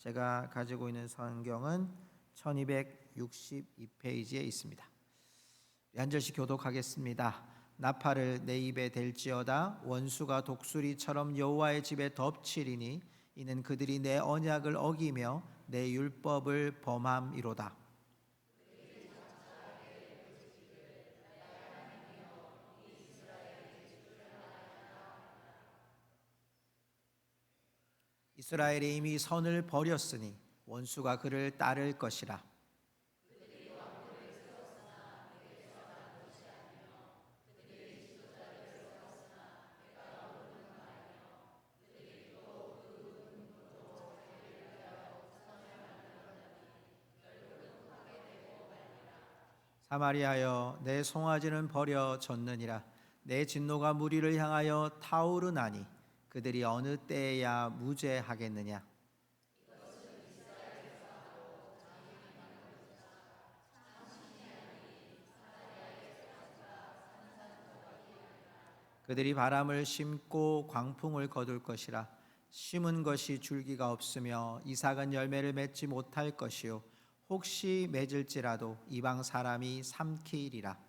제가 가지고 있는 성경은 1262페이지에 있습니다. 한 절씩 교독하겠습니다. 나팔을 내 입에 댈지어다. 원수가 독수리처럼 여호와의 집에 덮치리니 이는 그들이 내 언약을 어기며 내 율법을 범함이로다. 이스라엘이 이미 선을 버렸으니 원수가 그를 따를 것이라. 사마리아여, 내 송아지는 버려졌느니라. 내 진노가 무리를 향하여 타오르나니 그들이 어느 때에야 무죄하겠느냐. 그들이 바람을 심고 광풍을 거둘 것이라. 심은 것이 줄기가 없으며 이삭은 열매를 맺지 못할 것이요 혹시 맺을지라도 이방 사람이 삼키리라.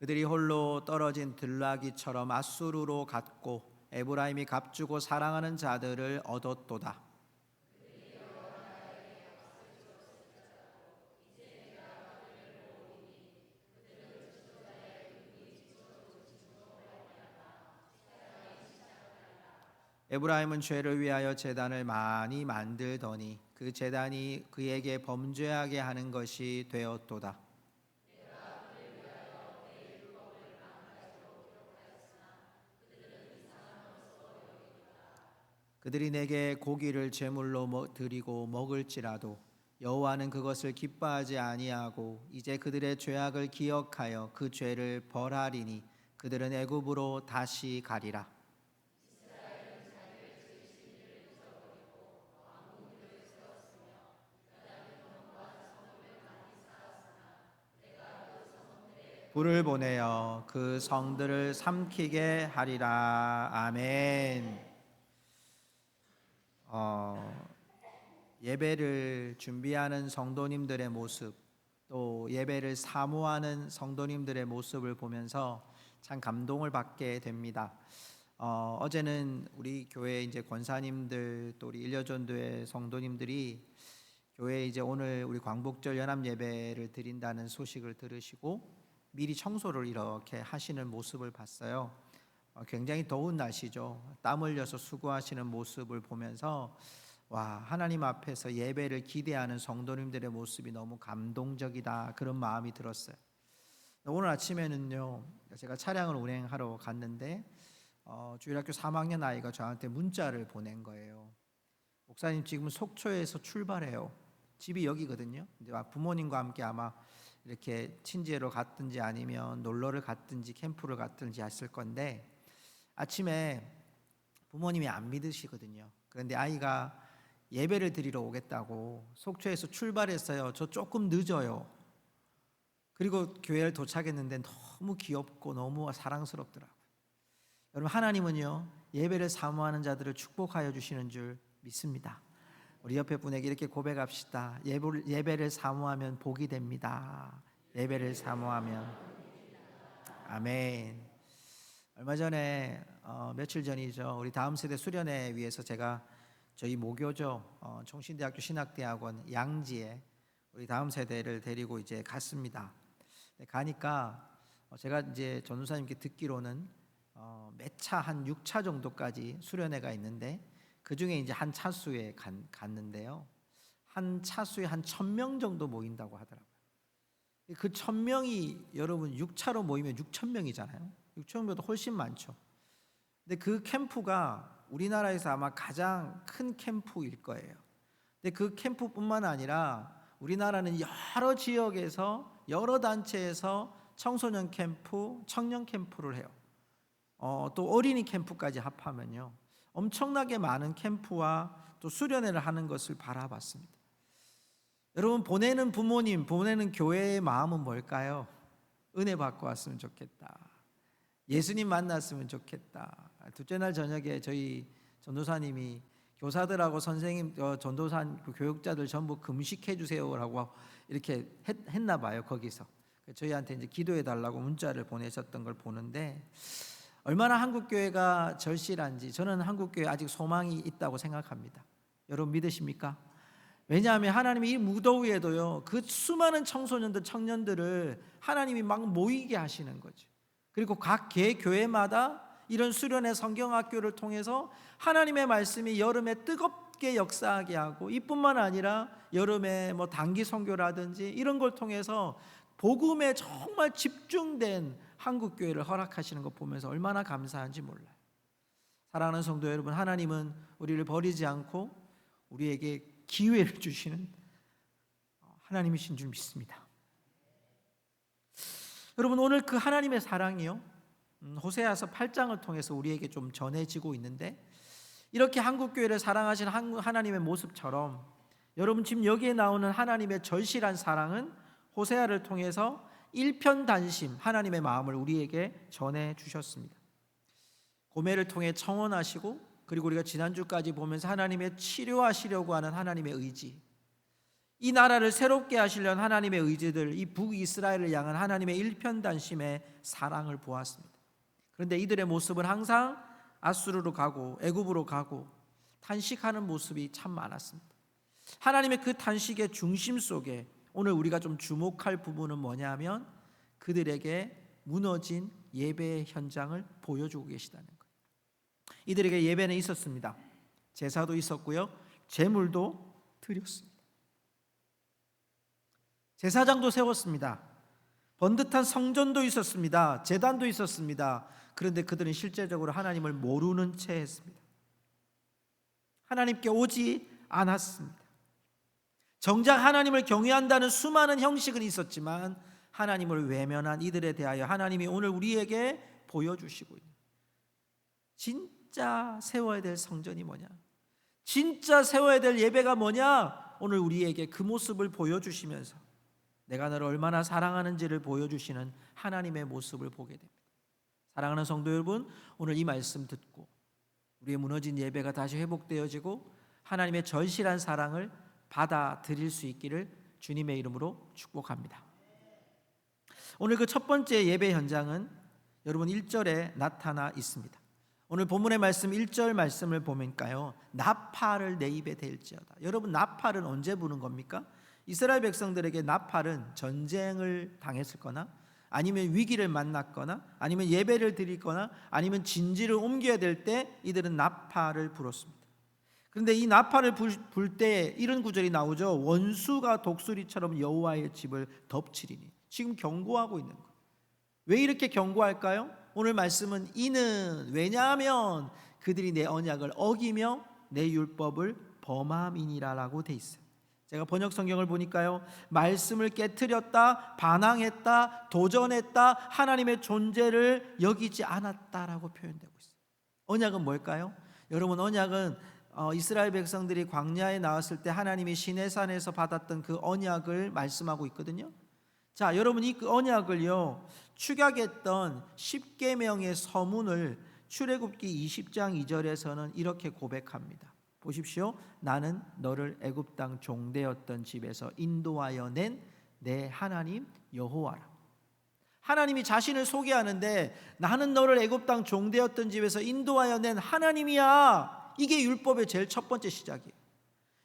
그들이 홀로 떨어진 들나귀처럼 아수르로 갔고 에브라임이 값주고 사랑하는 자들을 얻었도다. 에브라임은 죄를 위하여 제단을 많이 만들더니 그 제단이 그에게 범죄하게 하는 것이 되었도다. 그들이 내게 고기를 제물로 드리고 먹을지라도 여호와는 그것을 기뻐하지 아니하고 이제 그들의 죄악을 기억하여 그 죄를 벌하리니 그들은 애굽으로 다시 가리라. 불을 보내어 그 성들을 삼키게 하리라. 아멘. 예배를 준비하는 성도님들의 모습, 또 예배를 사모하는 성도님들의 모습을 보면서 참 감동을 받게 됩니다. 어제는 우리 교회 이제 권사님들 또 우리 일려전도회 성도님들이 교회 이제 오늘 우리 광복절 연합 예배를 드린다는 소식을 들으시고 미리 청소를 이렇게 하시는 모습을 봤어요. 굉장히 더운 날씨죠. 땀 흘려서 수고하시는 모습을 보면서 와, 하나님 앞에서 예배를 기대하는 성도님들의 모습이 너무 감동적이다, 그런 마음이 들었어요. 오늘 아침에는요, 제가 차량을 운행하러 갔는데 주일학교 3학년 아이가 저한테 문자를 보낸 거예요. 목사님, 지금 속초에서 출발해요. 집이 여기거든요. 근데 부모님과 함께 아마 이렇게 친지로 갔든지 아니면 놀러를 갔든지 캠프를 갔든지 했을 건데 아침에 부모님이 안 믿으시거든요. 그런데 아이가 예배를 드리러 오겠다고 속초에서 출발했어요. 저 조금 늦어요. 그리고 교회를 도착했는데 너무 귀엽고 너무 사랑스럽더라고요. 여러분, 하나님은요, 예배를 사모하는 자들을 축복하여 주시는 줄 믿습니다. 우리 옆에 분에게 이렇게 고백합시다. 예배를 사모하면 복이 됩니다. 예배를 사모하면. 아멘. 얼마 전에 며칠 전이죠, 우리 다음 세대 수련회 위해서 제가 저희 모교죠, 총신대학교 신학대학원 양지에 우리 다음 세대를 데리고 이제 갔습니다. 가니까 제가 이제 전도사님께 듣기로는 매차 한 6차 정도까지 수련회가 있는데 그 중에 이제 한 차수에 갔는데요, 한 차수에 한 1,000명 정도 모인다고 하더라고요. 그 1,000명이 여러분 6차로 모이면 6,000명이잖아요. 6,000명보다 훨씬 많죠. 근데 그 캠프가 우리나라에서 아마 가장 큰 캠프일 거예요. 근데 그 캠프뿐만 아니라 우리나라는 여러 지역에서 여러 단체에서 청소년 캠프, 청년 캠프를 해요. 또 어린이 캠프까지 합하면요, 엄청나게 많은 캠프와 또 수련회를 하는 것을 바라봤습니다. 여러분, 보내는 부모님, 보내는 교회의 마음은 뭘까요? 은혜 받고 왔으면 좋겠다. 예수님 만났으면 좋겠다. 둘째 날 저녁에 저희 전도사님이 교사들하고 선생님, 전도사 교육자들 전부 금식해 주세요라고 이렇게 했나 봐요. 거기서 저희한테 이제 기도해 달라고 문자를 보내셨던 걸 보는데, 얼마나 한국 교회가 절실한지 저는 한국 교회 아직 소망이 있다고 생각합니다. 여러분 믿으십니까? 왜냐하면 하나님이 이 무더위에도요, 그 수많은 청소년들, 청년들을 하나님이 막 모이게 하시는 거죠. 그리고 각 교회마다 이런 수련회 성경학교를 통해서 하나님의 말씀이 여름에 뜨겁게 역사하게 하고, 이뿐만 아니라 여름에 뭐 단기 선교라든지 이런 걸 통해서 복음에 정말 집중된 한국 교회를 허락하시는 것 보면서 얼마나 감사한지 몰라요. 사랑하는 성도 여러분, 하나님은 우리를 버리지 않고 우리에게 기회를 주시는 하나님이신 줄 믿습니다. 여러분, 오늘 그 하나님의 사랑이요, 호세아서 8장을 통해서 우리에게 좀 전해지고 있는데, 이렇게 한국교회를 사랑하신 하나님의 모습처럼 여러분 지금 여기에 나오는 하나님의 절실한 사랑은 호세아를 통해서 일편단심 하나님의 마음을 우리에게 전해 주셨습니다. 고멜을 통해 청원하시고, 그리고 우리가 지난주까지 보면서 하나님의 치료하시려고 하는 하나님의 의지, 이 나라를 새롭게 하시려는 하나님의 의지들, 이 북이스라엘을 향한 하나님의 일편단심의 사랑을 보았습니다. 그런데 이들의 모습은 항상 아수르로 가고 애굽으로 가고 탄식하는 모습이 참 많았습니다. 하나님의 그 탄식의 중심 속에 오늘 우리가 좀 주목할 부분은 뭐냐면, 그들에게 무너진 예배의 현장을 보여주고 계시다는 거예요. 이들에게 예배는 있었습니다. 제사도 있었고요, 제물도 드렸습니다. 제사장도 세웠습니다. 번듯한 성전도 있었습니다. 제단도 있었습니다. 그런데 그들은 실제적으로 하나님을 모르는 채 했습니다. 하나님께 오지 않았습니다. 정작 하나님을 경외한다는 수많은 형식은 있었지만 하나님을 외면한 이들에 대하여 하나님이 오늘 우리에게 보여주시고 있는, 진짜 세워야 될 성전이 뭐냐, 진짜 세워야 될 예배가 뭐냐, 오늘 우리에게 그 모습을 보여주시면서 내가 너를 얼마나 사랑하는지를 보여주시는 하나님의 모습을 보게 됩니다. 사랑하는 성도 여러분, 오늘 이 말씀 듣고 우리의 무너진 예배가 다시 회복되어지고 하나님의 절실한 사랑을 받아들일 수 있기를 주님의 이름으로 축복합니다. 오늘 그 첫 번째 예배 현장은 여러분 1절에 나타나 있습니다. 오늘 본문의 말씀 1절 말씀을 보면까요, 나팔을 내 입에 댈지어다. 여러분, 나팔은 언제 부는 겁니까? 이스라엘 백성들에게 나팔은 전쟁을 당했을 거나, 아니면 위기를 만났거나, 아니면 예배를 드리거나, 아니면 진지를 옮겨야 될 때 이들은 나팔을 불었습니다. 그런데 이 나팔을 불 때 이런 구절이 나오죠. 원수가 독수리처럼 여호와의 집을 덮치리니. 지금 경고하고 있는 거예요. 왜 이렇게 경고할까요? 오늘 말씀은 이는, 왜냐하면 그들이 내 언약을 어기며 내 율법을 범함이니라라고 돼 있어요. 제가 번역 성경을 보니까요, 말씀을 깨트렸다, 반항했다, 도전했다, 하나님의 존재를 여기지 않았다라고 표현되고 있어요. 언약은 뭘까요? 여러분, 언약은 이스라엘 백성들이 광야에 나왔을 때 하나님이 시내산에서 받았던 그 언약을 말씀하고 있거든요. 자, 여러분, 이 그 언약을요, 축약했던 10계명의 서문을 출애굽기 20장 2절에서는 이렇게 고백합니다. 보십시오. 나는 너를 애굽 땅 종되었던 집에서 인도하여 낸 내 하나님 여호와라. 하나님이 자신을 소개하는데, 나는 너를 애굽 땅 종되었던 집에서 인도하여 낸 하나님이야. 이게 율법의 제일 첫 번째 시작이에요.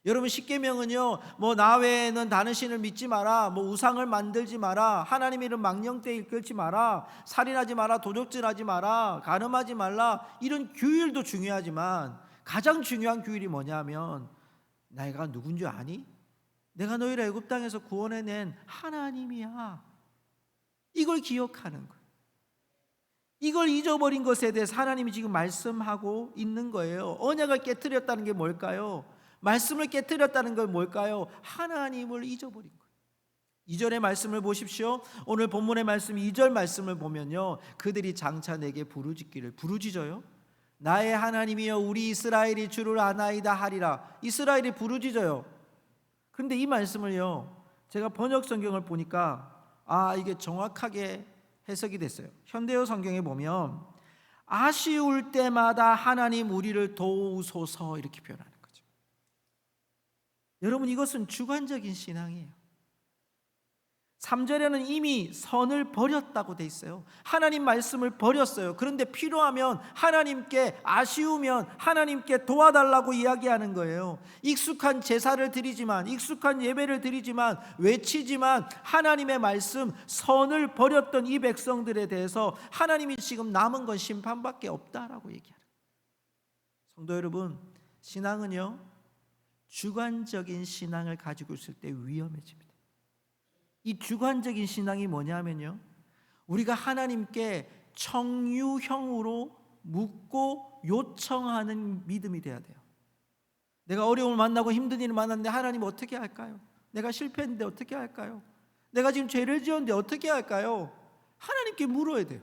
여러분, 십계명은요, 뭐 나 외에는 다른 신을 믿지 마라, 뭐 우상을 만들지 마라, 하나님 이름 망령되이 일컬지 마라, 살인하지 마라, 도적질하지 마라, 간음하지 말라, 이런 규율도 중요하지만 가장 중요한 규율이 뭐냐면, 내가 누군 줄 아니? 내가 너희를 애굽 땅에서 구원해낸 하나님이야. 이걸 기억하는 거예요. 이걸 잊어버린 것에 대해서 하나님이 지금 말씀하고 있는 거예요. 언약을 깨트렸다는 게 뭘까요? 말씀을 깨트렸다는 건 뭘까요? 하나님을 잊어버린 거예요. 2절의 말씀을 보십시오. 오늘 본문의 말씀 2절 말씀을 보면요, 그들이 장차 내게 부르짖기를, 부르짖어요. 나의 하나님이여 우리 이스라엘이 주를 아나이다 하리라. 이스라엘이 부르짖어요. 그런데 이 말씀을요, 제가 번역 성경을 보니까 이게 정확하게 해석이 됐어요. 현대어 성경에 보면 아쉬울 때마다 하나님 우리를 도우소서 이렇게 표현하는 거죠. 여러분, 이것은 주관적인 신앙이에요. 3절에는 이미 선을 버렸다고 돼 있어요. 하나님 말씀을 버렸어요. 그런데 필요하면 하나님께, 아쉬우면 하나님께 도와달라고 이야기하는 거예요. 익숙한 제사를 드리지만, 익숙한 예배를 드리지만, 외치지만 하나님의 말씀, 선을 버렸던 이 백성들에 대해서 하나님이 지금 남은 건 심판밖에 없다라고 얘기하는 거예요. 성도 여러분, 신앙은요, 주관적인 신앙을 가지고 있을 때 위험해집니다. 이 주관적인 신앙이 뭐냐면요, 우리가 하나님께 청유형으로 묻고 요청하는 믿음이 돼야 돼요. 내가 어려움을 만나고 힘든 일을 만났는데 하나님 어떻게 할까요? 내가 실패했는데 어떻게 할까요? 내가 지금 죄를 지었는데 어떻게 할까요? 하나님께 물어야 돼요.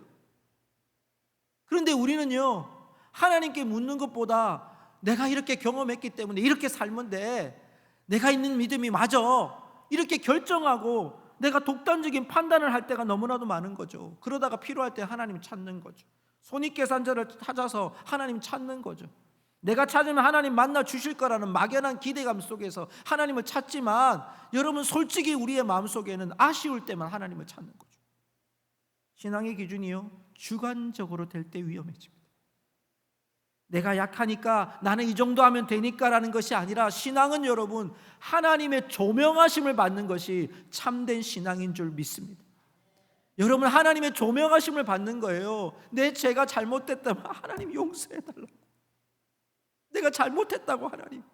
그런데 우리는요, 하나님께 묻는 것보다 내가 이렇게 경험했기 때문에 이렇게 살면 돼, 내가 있는 믿음이 맞아, 이렇게 결정하고 내가 독단적인 판단을 할 때가 너무나도 많은 거죠. 그러다가 필요할 때 하나님 찾는 거죠. 손익계산자를 찾아서 하나님 찾는 거죠. 내가 찾으면 하나님 만나 주실 거라는 막연한 기대감 속에서 하나님을 찾지만, 여러분, 솔직히 우리의 마음속에는 아쉬울 때만 하나님을 찾는 거죠. 신앙의 기준이요, 주관적으로 될 때 위험해집니다. 내가 약하니까 나는 이 정도 하면 되니까 라는 것이 아니라, 신앙은 여러분, 하나님의 조명하심을 받는 것이 참된 신앙인 줄 믿습니다. 여러분, 하나님의 조명하심을 받는 거예요. 내 죄가 잘못됐다면 하나님 용서해달라고, 내가 잘못했다고 하나님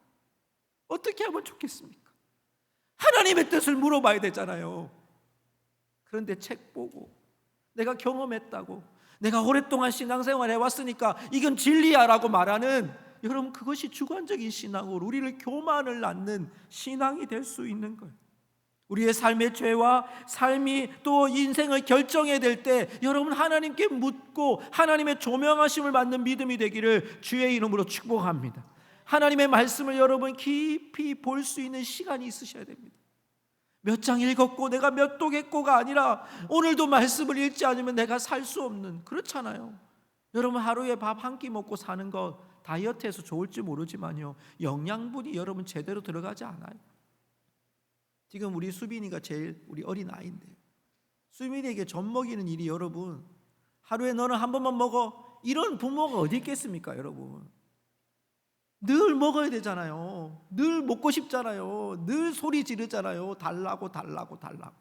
어떻게 하면 좋겠습니까? 하나님의 뜻을 물어봐야 되잖아요. 그런데 책 보고 내가 경험했다고, 내가 오랫동안 신앙생활 해왔으니까 이건 진리야 라고 말하는, 여러분, 그것이 주관적인 신앙으로 우리를 교만을 낳는 신앙이 될 수 있는 거예요. 우리의 삶의 죄와 삶이 또 인생을 결정해야 될 때 여러분, 하나님께 묻고 하나님의 조명하심을 받는 믿음이 되기를 주의 이름으로 축복합니다. 하나님의 말씀을 여러분 깊이 볼 수 있는 시간이 있으셔야 됩니다. 몇 장 읽었고 내가 몇 독 했고가 아니라, 오늘도 말씀을 읽지 않으면 내가 살 수 없는, 그렇잖아요. 여러분, 하루에 밥 한 끼 먹고 사는 거 다이어트해서 좋을지 모르지만요, 영양분이 여러분 제대로 들어가지 않아요. 지금 우리 수빈이가 제일 우리 어린아이인데, 수빈이에게 젖 먹이는 일이 여러분, 하루에 너는 한 번만 먹어, 이런 부모가 어디 있겠습니까? 여러분, 늘 먹어야 되잖아요. 늘 먹고 싶잖아요. 늘 소리 지르잖아요. 달라고 달라고 달라고.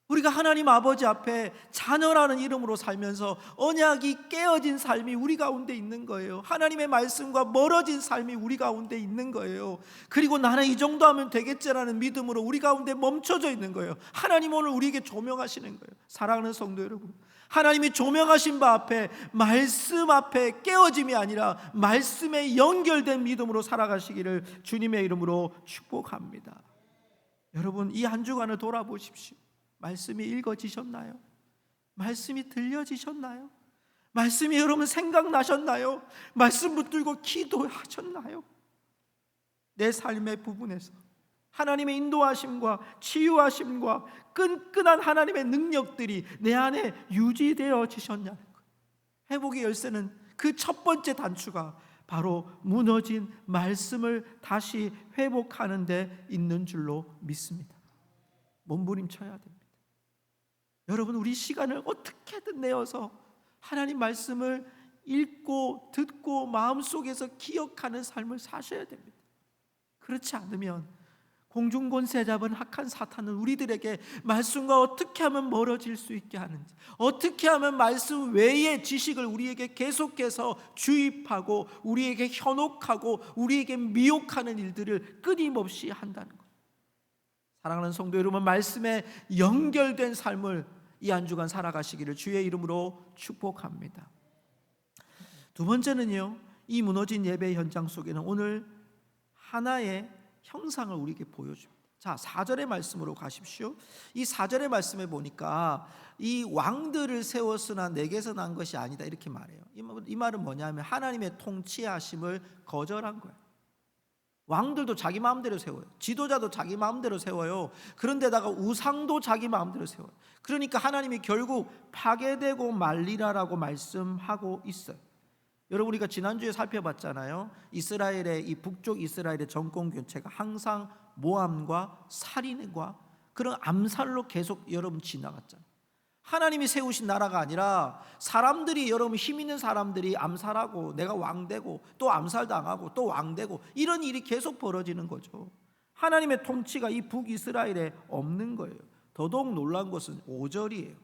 우리가 하나님 아버지 앞에 자녀라는 이름으로 살면서 언약이 깨어진 삶이 우리 가운데 있는 거예요. 하나님의 말씀과 멀어진 삶이 우리 가운데 있는 거예요. 그리고 나는 이 정도 하면 되겠지라는 믿음으로 우리 가운데 멈춰져 있는 거예요. 하나님 오늘 우리에게 조명하시는 거예요. 사랑하는 성도 여러분, 하나님이 조명하신 바 앞에, 말씀 앞에 깨어짐이 아니라 말씀에 연결된 믿음으로 살아가시기를 주님의 이름으로 축복합니다. 여러분, 이 한 주간을 돌아보십시오. 말씀이 읽어지셨나요? 말씀이 들려지셨나요? 말씀이 여러분 생각나셨나요? 말씀 붙들고 기도하셨나요? 내 삶의 부분에서 하나님의 인도하심과 치유하심과 끈끈한 하나님의 능력들이 내 안에 유지되어지셨냐는 거예요. 회복의 열쇠는 그 첫 번째 단추가 바로 무너진 말씀을 다시 회복하는 데 있는 줄로 믿습니다. 몸부림쳐야 됩니다. 여러분, 우리 시간을 어떻게든 내어서 하나님 말씀을 읽고 듣고 마음속에서 기억하는 삶을 사셔야 됩니다. 그렇지 않으면 공중권세 잡은 악한 사탄은 우리들에게 말씀과 어떻게 하면 멀어질 수 있게 하는지, 어떻게 하면 말씀 외의 지식을 우리에게 계속해서 주입하고 우리에게 현혹하고 우리에게 미혹하는 일들을 끊임없이 한다는 것. 사랑하는 성도 여러분, 말씀에 연결된 삶을 이 한 주간 살아가시기를 주의 이름으로 축복합니다. 두 번째는요, 이 무너진 예배 현장 속에는 오늘 하나의 형상을 우리에게 보여줍니다. 자, 4절의 말씀으로 가십시오. 이 4절의 말씀에 보니까 이 왕들을 세웠으나 내게서 난 것이 아니다, 이렇게 말해요. 이 말은 뭐냐면 하나님의 통치하심을 거절한 거예요. 왕들도 자기 마음대로 세워요. 지도자도 자기 마음대로 세워요. 그런데다가 우상도 자기 마음대로 세워요. 그러니까 하나님이 결국 파괴되고 말리라라고 말씀하고 있어요. 여러분, 우리가 지난주에 살펴봤잖아요. 이스라엘의 이 북쪽 이스라엘의 정권 교체가 항상 모함과 살인과 그런 암살로 계속 여러분 지나갔잖아요. 하나님이 세우신 나라가 아니라 사람들이, 여러분 힘 있는 사람들이 암살하고 내가 왕되고 또 암살당하고 또 왕되고 이런 일이 계속 벌어지는 거죠. 하나님의 통치가 이 북이스라엘에 없는 거예요. 더더욱 놀라운 것은 5절이에요.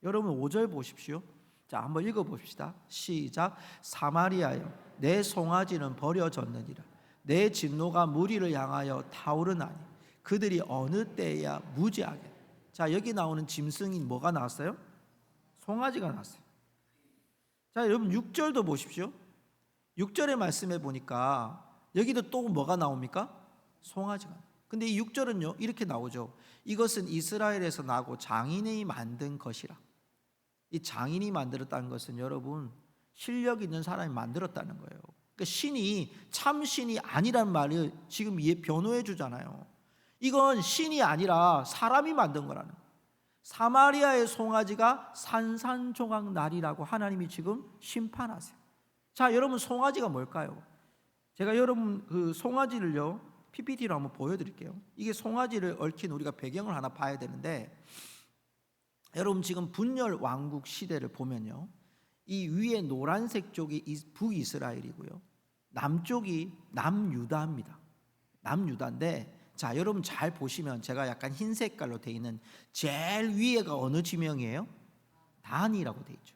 여러분 5절 보십시오. 자, 한번 읽어봅시다. 시작. 사마리아여, 내 송아지는 버려졌느니라. 내 진노가 무리를 향하여 타오르나니 그들이 어느 때야 무지하게. 자, 여기 나오는 짐승이 뭐가 나왔어요? 송아지가 나왔어요. 자, 여러분 6절도 보십시오. 6절의 말씀에 보니까 여기도 또 뭐가 나옵니까? 송아지가. 근데 이 6절은요 이렇게 나오죠. 이것은 이스라엘에서 나고 장인이 만든 것이라. 이 장인이 만들었다는 것은 여러분 실력 있는 사람이 만들었다는 거예요. 그러니까 신이 참 신이 아니란 말을 지금 변호해 주잖아요. 이건 신이 아니라 사람이 만든 거라는 거예요. 사마리아의 송아지가 산산조각 나리라고 하나님이 지금 심판하세요. 자, 여러분 송아지가 뭘까요? 제가 여러분 그 송아지를요 PPT로 한번 보여드릴게요. 이게 송아지를 얽힌 우리가 배경을 하나 봐야 되는데, 여러분 지금 분열 왕국 시대를 보면요, 이 위에 노란색 쪽이 북이스라엘이고요, 남쪽이 남유다입니다. 남유다인데, 자 여러분 잘 보시면 제가 약간 흰 색깔로 되어 있는 제일 위에가 어느 지명이에요? 단이라고 되어 있죠.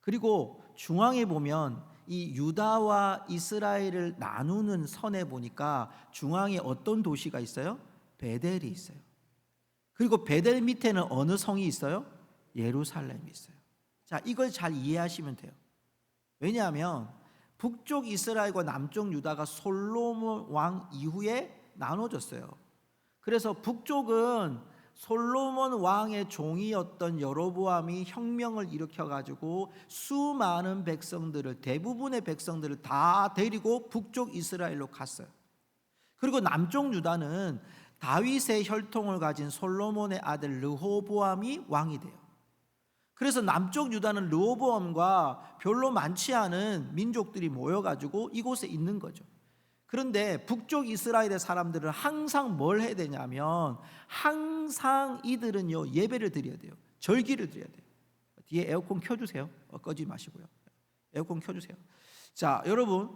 그리고 중앙에 보면 이 유다와 이스라엘을 나누는 선에 보니까 중앙에 어떤 도시가 있어요? 베델이 있어요. 그리고 베델 밑에는 어느 성이 있어요? 예루살렘이 있어요. 자, 이걸 잘 이해하시면 돼요. 왜냐하면 북쪽 이스라엘과 남쪽 유다가 솔로몬 왕 이후에 나눠졌어요. 그래서 북쪽은 솔로몬 왕의 종이었던 여로보암이 혁명을 일으켜가지고 수많은 백성들을, 대부분의 백성들을 다 데리고 북쪽 이스라엘로 갔어요. 그리고 남쪽 유다는 다윗의 혈통을 가진 솔로몬의 아들 르호보암이 왕이 돼요. 그래서 남쪽 유다는 르호보암과 별로 많지 않은 민족들이 모여가지고 이곳에 있는 거죠. 그런데 북쪽 이스라엘의 사람들은 항상 뭘 해야 되냐면, 항상 이들은요 예배를 드려야 돼요. 절기를 드려야 돼요. 뒤에 에어컨 켜주세요. 꺼지 마시고요. 에어컨 켜주세요. 자, 여러분,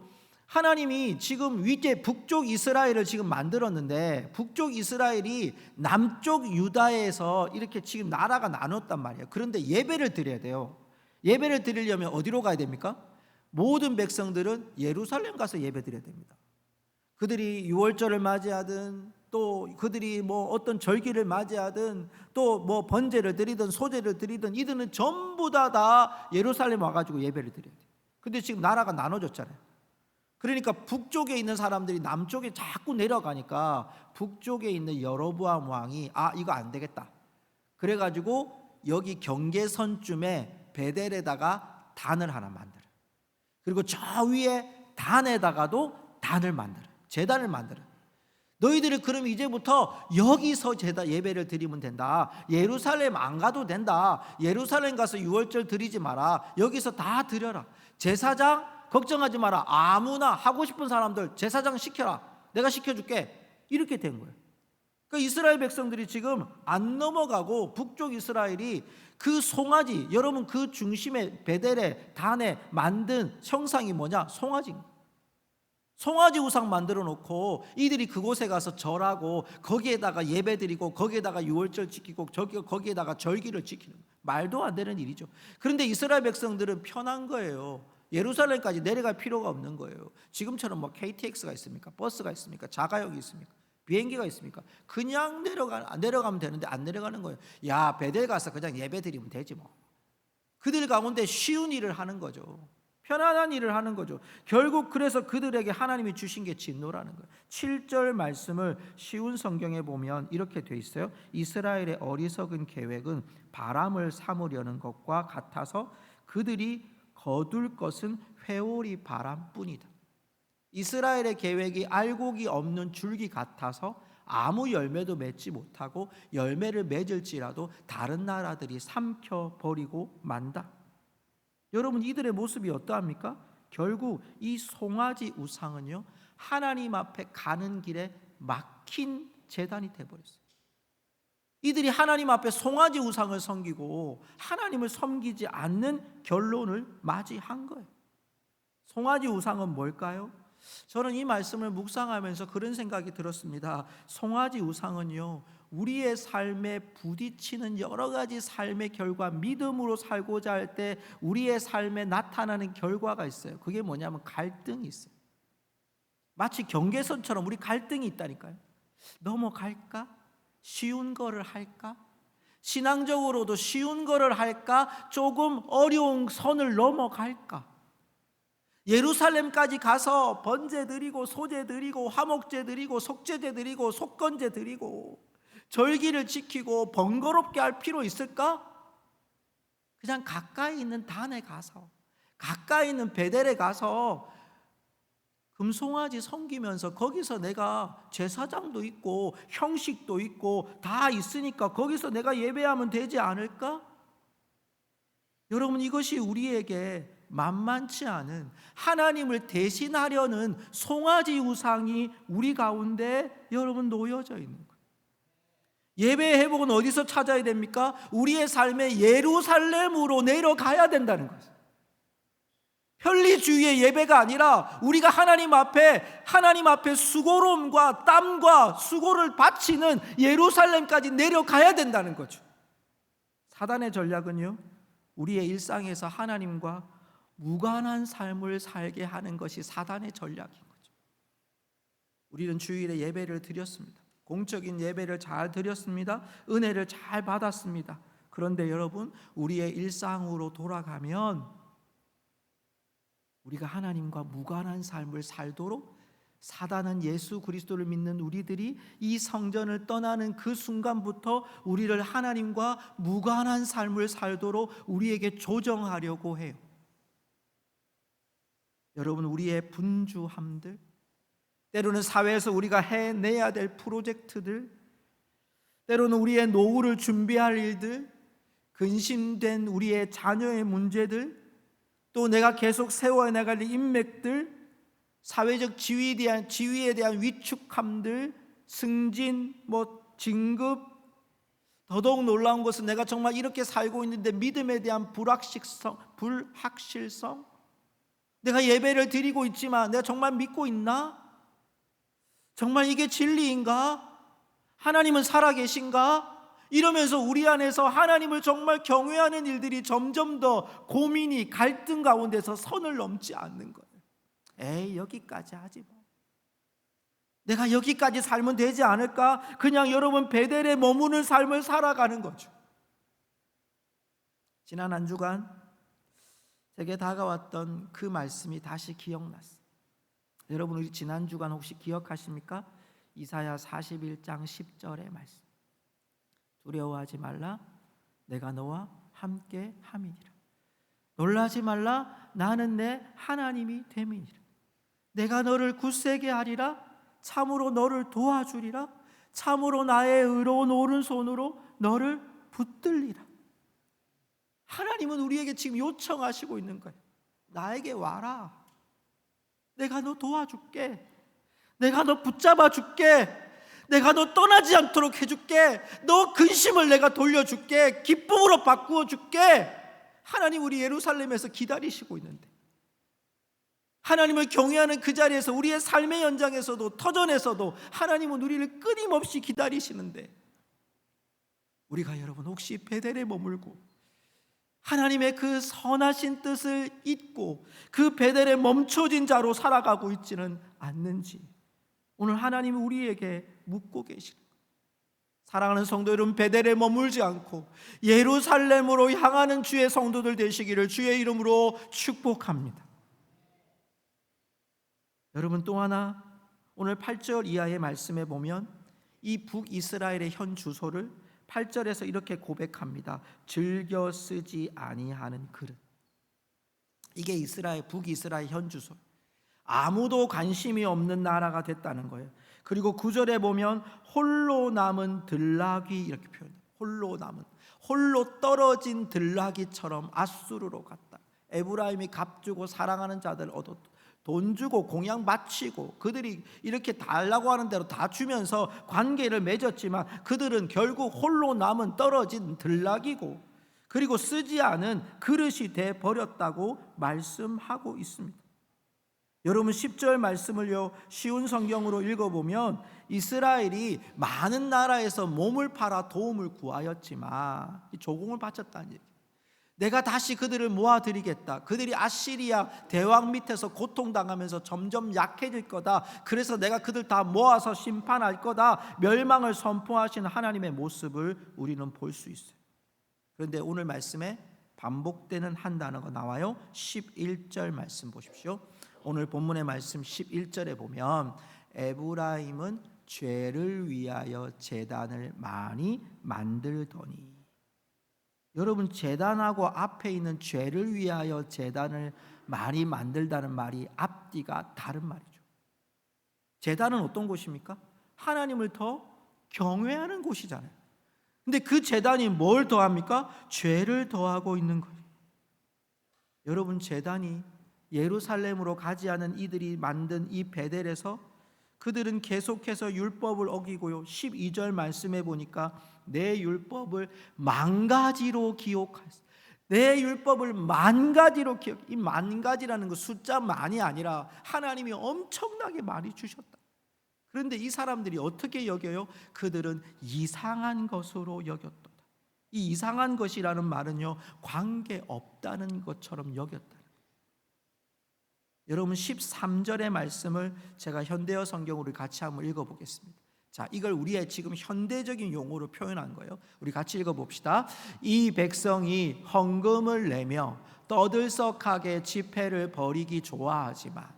하나님이 지금 위에 북쪽 이스라엘을 지금 만들었는데, 북쪽 이스라엘이 남쪽 유다에서 이렇게 지금 나라가 나눴단 말이에요. 그런데 예배를 드려야 돼요. 예배를 드리려면 어디로 가야 됩니까? 모든 백성들은 예루살렘 가서 예배 드려야 됩니다. 그들이 유월절을 맞이하든, 또 그들이 뭐 어떤 절기를 맞이하든, 또 뭐 번제를 드리든 소제를 드리든, 이들은 전부 다 예루살렘 와가지고 예배를 드려야 돼요. 근데 지금 나라가 나눠졌잖아요. 그러니까 북쪽에 있는 사람들이 남쪽에 자꾸 내려가니까 북쪽에 있는 여로보암 왕이 이거 안 되겠다. 그래가지고 여기 경계선쯤에 베델에다가 단을 하나 만들어요. 그리고 저 위에 단에다가도 단을 만들어요. 제단을 만들어요. 너희들이 그럼 이제부터 여기서 예배를 드리면 된다. 예루살렘 안 가도 된다. 예루살렘 가서 유월절 드리지 마라. 여기서 다 드려라. 제사장 걱정하지 마라. 아무나 하고 싶은 사람들 제사장 시켜라. 내가 시켜줄게. 이렇게 된 거예요. 그러니까 이스라엘 백성들이 지금 안 넘어가고, 북쪽 이스라엘이 그 송아지, 여러분 그 중심에 베델에 단에 만든 형상이 뭐냐? 송아지입니다. 송아지 우상 만들어 놓고 이들이 그곳에 가서 절하고, 거기에다가 예배드리고, 거기에다가 유월절 지키고, 거기에다가 절기를 지키는, 말도 안 되는 일이죠. 그런데 이스라엘 백성들은 편한 거예요. 예루살렘까지 내려갈 필요가 없는 거예요. 지금처럼 뭐 KTX가 있습니까? 버스가 있습니까? 자가역이 있습니까? 비행기가 있습니까? 그냥 내려가면 되는데 안 내려가는 거예요. 야, 베델 가서 그냥 예배드리면 되지 뭐. 그들 가운데 쉬운 일을 하는 거죠. 편안한 일을 하는 거죠. 결국 그래서 그들에게 하나님이 주신 게 진노라는 거예요. 7절 말씀을 쉬운 성경에 보면 이렇게 돼 있어요. 이스라엘의 어리석은 계획은 바람을 삼으려는 것과 같아서 그들이 거둘 것은 회오리 바람뿐이다. 이스라엘의 계획이 알곡이 없는 줄기 같아서 아무 열매도 맺지 못하고 열매를 맺을지라도 다른 나라들이 삼켜버리고 만다. 여러분, 이들의 모습이 어떠합니까? 결국 이 송아지 우상은요, 하나님 앞에 가는 길에 막힌 제단이 되어버렸어요. 이들이 하나님 앞에 송아지 우상을 섬기고 하나님을 섬기지 않는 결론을 맞이한 거예요. 송아지 우상은 뭘까요? 저는 이 말씀을 묵상하면서 그런 생각이 들었습니다. 송아지 우상은요, 우리의 삶에 부딪히는 여러 가지 삶의 결과, 믿음으로 살고자 할 때 우리의 삶에 나타나는 결과가 있어요. 그게 뭐냐면 갈등이 있어요. 마치 경계선처럼 우리 갈등이 있다니까요. 넘어갈까? 쉬운 거를 할까? 신앙적으로도 쉬운 거를 할까? 조금 어려운 선을 넘어갈까? 예루살렘까지 가서 번제 드리고 소제 드리고 화목제 드리고 속죄제 드리고 속건제 드리고 절기를 지키고 번거롭게 할 필요 있을까? 그냥 가까이 있는 단에 가서, 가까이 있는 베델에 가서 금송아지 섬기면서 거기서 내가 제사장도 있고 형식도 있고 다 있으니까 거기서 내가 예배하면 되지 않을까? 여러분, 이것이 우리에게 만만치 않은 하나님을 대신하려는 송아지 우상이 우리 가운데 여러분 놓여져 있는 거예요. 예배의 회복은 어디서 찾아야 됩니까? 우리의 삶에 예루살렘으로 내려가야 된다는 거예요. 편리주의의 예배가 아니라 우리가 하나님 앞에 수고로움과 땀과 수고를 바치는 예루살렘까지 내려가야 된다는 거죠. 사단의 전략은요, 우리의 일상에서 하나님과 무관한 삶을 살게 하는 것이 사단의 전략인 거죠. 우리는 주일에 예배를 드렸습니다. 공적인 예배를 잘 드렸습니다. 은혜를 잘 받았습니다. 그런데 여러분, 우리의 일상으로 돌아가면 우리가 하나님과 무관한 삶을 살도록 사단은 예수 그리스도를 믿는 우리들이 이 성전을 떠나는 그 순간부터 우리를 하나님과 무관한 삶을 살도록 우리에게 조정하려고 해요. 여러분, 우리의 분주함들, 때로는 사회에서 우리가 해내야 될 프로젝트들, 때로는 우리의 노후를 준비할 일들, 근심된 우리의 자녀의 문제들, 또 내가 계속 세워야 나갈 인맥들, 사회적 지위에 대한 위축함들, 승진, 진급, 더더욱 놀라운 것은 내가 정말 이렇게 살고 있는데 믿음에 대한 불확실성, 내가 예배를 드리고 있지만 내가 정말 믿고 있나? 정말 이게 진리인가? 하나님은 살아계신가? 이러면서 우리 안에서 하나님을 정말 경외하는 일들이 점점 더 고민이, 갈등 가운데서 선을 넘지 않는 거예요. 에이, 여기까지 하지 뭐. 내가 여기까지 살면 되지 않을까? 그냥 여러분 베델에 머무는 삶을 살아가는 거죠. 지난 한 주간 제게 다가왔던 그 말씀이 다시 기억났어요. 여러분, 우리 지난 주간 혹시 기억하십니까? 이사야 41장 10절의 말씀. 두려워하지 말라, 내가 너와 함께 함이니라. 놀라지 말라, 나는 내 하나님이 됨이니라. 내가 너를 굳세게 하리라, 참으로 너를 도와주리라, 참으로 나의 의로운 오른손으로 너를 붙들리라. 하나님은 우리에게 지금 요청하시고 있는 거예요. 나에게 와라. 내가 너 도와줄게. 내가 너 붙잡아 줄게. 내가 너 떠나지 않도록 해줄게. 너 근심을 내가 돌려줄게. 기쁨으로 바꾸어 줄게. 하나님 우리 예루살렘에서 기다리시고 있는데, 하나님을 경외하는 그 자리에서 우리의 삶의 연장에서도 터전에서도 하나님은 우리를 끊임없이 기다리시는데, 우리가 여러분 혹시 베델에 머물고 하나님의 그 선하신 뜻을 잊고 그 베델에 멈춰진 자로 살아가고 있지는 않는지 오늘 하나님이 우리에게 묻고 계십니다. 사랑하는 성도 여러분, 베델에 머물지 않고 예루살렘으로 향하는 주의 성도들 되시기를 주의 이름으로 축복합니다. 여러분, 또 하나 오늘 8절 이하의 말씀에 보면 이 북이스라엘의 현 주소를 8절에서 이렇게 고백합니다. 즐겨 쓰지 아니하는 그릇. 이게 북이스라엘 현 주소. 아무도 관심이 없는 나라가 됐다는 거예요. 그리고 9절에 보면 홀로 남은 들나귀 이렇게 표현해요. 홀로 떨어진 들나귀처럼 아수르로 갔다. 에브라임이 값주고 사랑하는 자들 얻었다. 돈 주고 공양 바치고 그들이 이렇게 달라고 하는 대로 다 주면서 관계를 맺었지만 그들은 결국 홀로 남은 떨어진 들나귀고, 그리고 쓰지 않은 그릇이 돼 버렸다고 말씀하고 있습니다. 여러분 10절 말씀을요 쉬운 성경으로 읽어보면 이스라엘이 많은 나라에서 몸을 팔아 도움을 구하였지만 조공을 바쳤다는 얘기. 내가 다시 그들을 모아드리겠다. 그들이 아시리아 대왕 밑에서 고통당하면서 점점 약해질 거다. 그래서 내가 그들 다 모아서 심판할 거다. 멸망을 선포하시는 하나님의 모습을 우리는 볼 수 있어요. 그런데 오늘 말씀에 반복되는 한 단어가 나와요. 11절 말씀 보십시오. 오늘 본문의 말씀 11절에 보면 에브라임은 죄를 위하여 제단을 많이 만들더니, 여러분 제단하고 앞에 있는 죄를 위하여 제단을 많이 만들다는 말이 앞뒤가 다른 말이죠. 제단은 어떤 곳입니까? 하나님을 더 경외하는 곳이잖아요. 근데 그 제단이 뭘 더합니까? 죄를 더하고 있는 거예요. 여러분 제단이 예루살렘으로 가지 않은 이들이 만든 이 베델에서 그들은 계속해서 율법을 어기고요. 12절 말씀해 보니까 내 율법을 만 가지로 기억하였어. 내 율법을 만 가지로 기억. 이 만 가지라는 거 숫자만이 아니라 하나님이 엄청나게 많이 주셨다. 그런데 이 사람들이 어떻게 여겨요? 그들은 이상한 것으로 여겼다. 이 이상한 것이라는 말은요 관계 없다는 것처럼 여겼다. 여러분 13절의 말씀을 제가 현대어 성경으로 같이 한번 읽어보겠습니다. 자, 이걸 우리의 지금 현대적인 용어로 표현한 거예요. 우리 같이 읽어봅시다. 이 백성이 헌금을 내며 떠들썩하게 지폐를 버리기 좋아하지만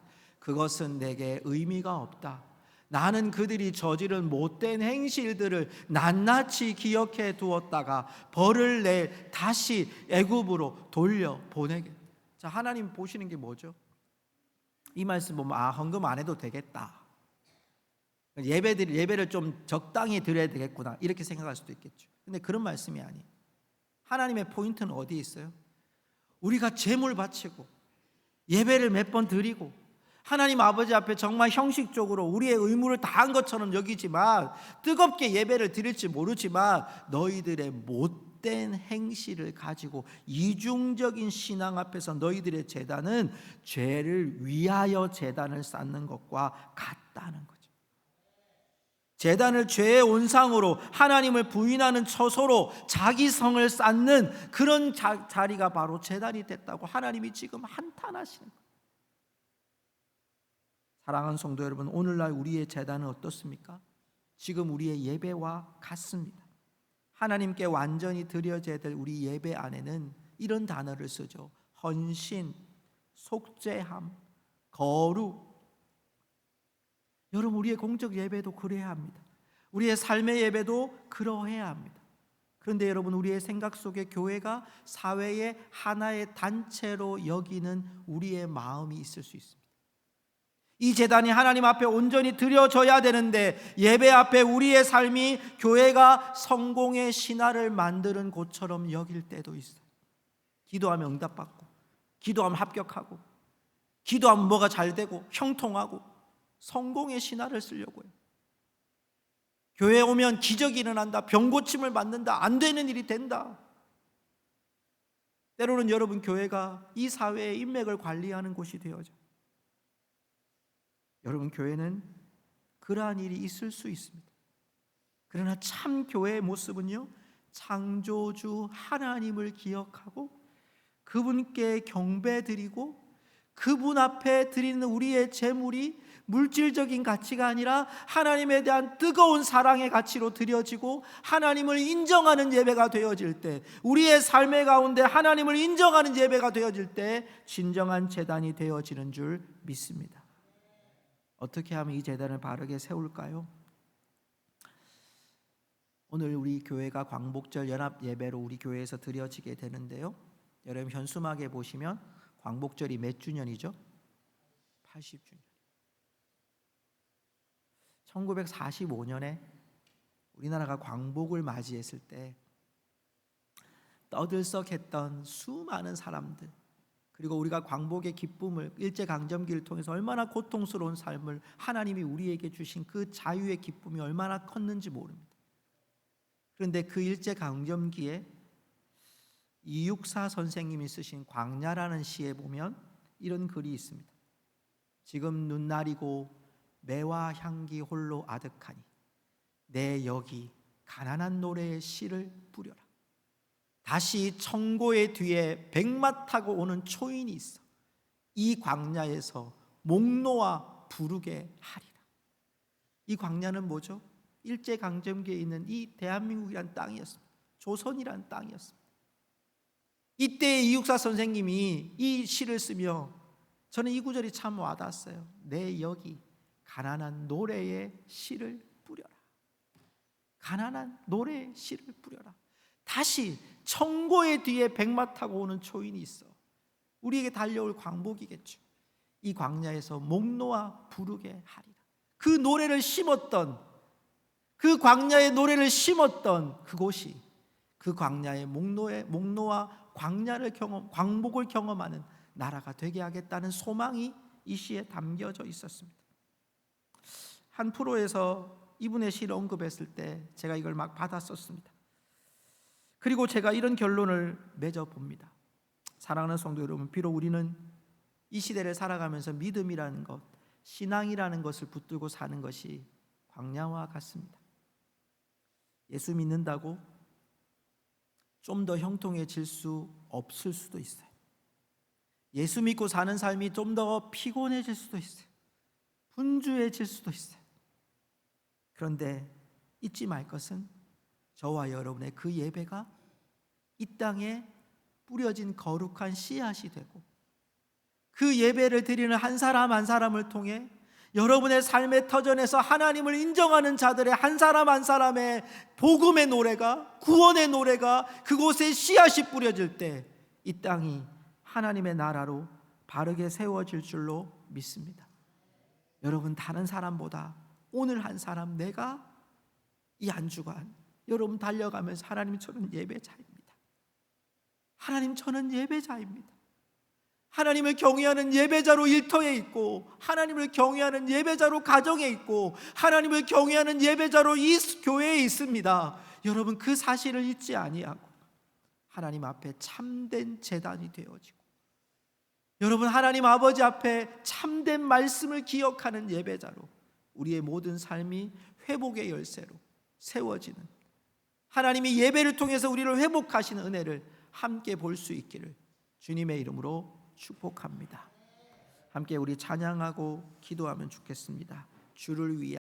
그것은 내게 의미가 없다. 나는 그들이 저지른 못된 행실들을 낱낱이 기억해 두었다가 벌을 내 다시 애굽으로 돌려 보내겠다. 자, 하나님 보시는 게 뭐죠? 이 말씀 보면 헌금 안 해도 되겠다. 예배를 좀 적당히 드려야 되겠구나 이렇게 생각할 수도 있겠죠. 근데 그런 말씀이 아니에요. 하나님의 포인트는 어디에 있어요? 우리가 제물 바치고 예배를 몇 번 드리고 하나님 아버지 앞에 정말 형식적으로 우리의 의무를 다한 것처럼 여기지만 뜨겁게 예배를 드릴지 모르지만 너희들의 못된 행실을 가지고 이중적인 신앙 앞에서 너희들의 제단은 죄를 위하여 제단을 쌓는 것과 같다는 거죠. 제단을 죄의 온상으로 하나님을 부인하는 처소로 자기 성을 쌓는 그런 자리가 바로 제단이 됐다고 하나님이 지금 한탄하시는 거예요. 사랑하는 성도 여러분, 오늘날 우리의 제단은 어떻습니까? 지금 우리의 예배와 같습니다. 하나님께 완전히 드려져야 될 우리 예배 안에는 이런 단어를 쓰죠. 헌신, 속죄함, 거룩. 여러분 우리의 공적 예배도 그래야 합니다. 우리의 삶의 예배도 그러해야 합니다. 그런데 여러분 우리의 생각 속에 교회가 사회의 하나의 단체로 여기는 우리의 마음이 있을 수 있습니다. 이 제단이 하나님 앞에 온전히 드려져야 되는데 예배 앞에 우리의 삶이 교회가 성공의 신화를 만드는 곳처럼 여길 때도 있어요. 기도하면 응답받고 기도하면 합격하고 기도하면 뭐가 잘 되고 형통하고 성공의 신화를 쓰려고 해요. 교회에 오면 기적이 일어난다, 병 고침을 받는다, 안 되는 일이 된다. 때로는 여러분 교회가 이 사회의 인맥을 관리하는 곳이 되어져. 여러분 교회는 그러한 일이 있을 수 있습니다. 그러나 참 교회의 모습은요 창조주 하나님을 기억하고 그분께 경배드리고 그분 앞에 드리는 우리의 제물이 물질적인 가치가 아니라 하나님에 대한 뜨거운 사랑의 가치로 드려지고 하나님을 인정하는 예배가 되어질 때, 우리의 삶의 가운데 하나님을 인정하는 예배가 되어질 때 진정한 제단이 되어지는 줄 믿습니다. 어떻게 하면 이 제단을 바르게 세울까요? 오늘 우리 교회가 광복절 연합 예배로 우리 교회에서 드려지게 되는데요, 여러분 현수막에 보시면 광복절이 몇 주년이죠? 80주년. 1945년에 우리나라가 광복을 맞이했을 때 떠들썩했던 수많은 사람들, 그리고 우리가 광복의 기쁨을, 일제강점기를 통해서 얼마나 고통스러운 삶을 하나님이 우리에게 주신 그 자유의 기쁨이 얼마나 컸는지 모릅니다. 그런데 그 일제강점기에 이육사 선생님이 쓰신 광야라는 시에 보면 이런 글이 있습니다. 지금 눈날이고 매와 향기 홀로 아득하니 내 여기 가난한 노래의 씨를 뿌려라. 다시 청고의 뒤에 백마 타고 오는 초인이 있어 이 광야에서 목 놓아 부르게 하리라. 이 광야는 뭐죠? 일제강점기에 있는 이 대한민국이란 땅이었습니다. 조선이란 땅이었습니다. 이때 이육사 선생님이 이 시를 쓰며, 저는 이 구절이 참 와닿았어요. 내 여기 가난한 노래의 씨를 뿌려라. 가난한 노래의 씨를 뿌려라. 다시 청고의 뒤에 백마 타고 오는 초인이 있어 우리에게 달려올 광복이겠죠. 이 광야에서 목 놓아 부르게 하리라. 그 노래를 심었던, 그 광야의 노래를 심었던 그곳이 그 광야의 목 놓아 광복을 경험하는 나라가 되게 하겠다는 소망이 이 시에 담겨져 있었습니다. 한 프로에서 이분의 시를 언급했을 때 제가 이걸 막 받았었습니다. 그리고 제가 이런 결론을 맺어 봅니다. 사랑하는 성도 여러분, 비록 우리는 이 시대를 살아가면서 믿음이라는 것, 신앙이라는 것을 붙들고 사는 것이 광야와 같습니다. 예수 믿는다고 좀 더 형통해질 수 없을 수도 있어요. 예수 믿고 사는 삶이 좀 더 피곤해질 수도 있어요. 분주해질 수도 있어요. 그런데 잊지 말 것은 저와 여러분의 그 예배가 이 땅에 뿌려진 거룩한 씨앗이 되고, 그 예배를 드리는 한 사람 한 사람을 통해 여러분의 삶의 터전에서 하나님을 인정하는 자들의 한 사람 한 사람의 복음의 노래가, 구원의 노래가 그곳에 씨앗이 뿌려질 때 이 땅이 하나님의 나라로 바르게 세워질 줄로 믿습니다. 여러분, 다른 사람보다 오늘 한 사람, 내가 이 한 주간 여러분 달려가면서 하나님, 저는 예배자입니다. 하나님, 저는 예배자입니다. 하나님을 경외하는 예배자로 일터에 있고, 하나님을 경외하는 예배자로 가정에 있고, 하나님을 경외하는 예배자로 이 교회에 있습니다. 여러분, 그 사실을 잊지 아니하고 하나님 앞에 참된 제단이 되어지고, 여러분 하나님 아버지 앞에 참된 말씀을 기억하는 예배자로 우리의 모든 삶이 회복의 열쇠로 세워지는, 하나님이 예배를 통해서 우리를 회복하시는 은혜를 함께 볼 수 있기를 주님의 이름으로 축복합니다. 함께 우리 찬양하고 기도하면 좋겠습니다. 주를 위해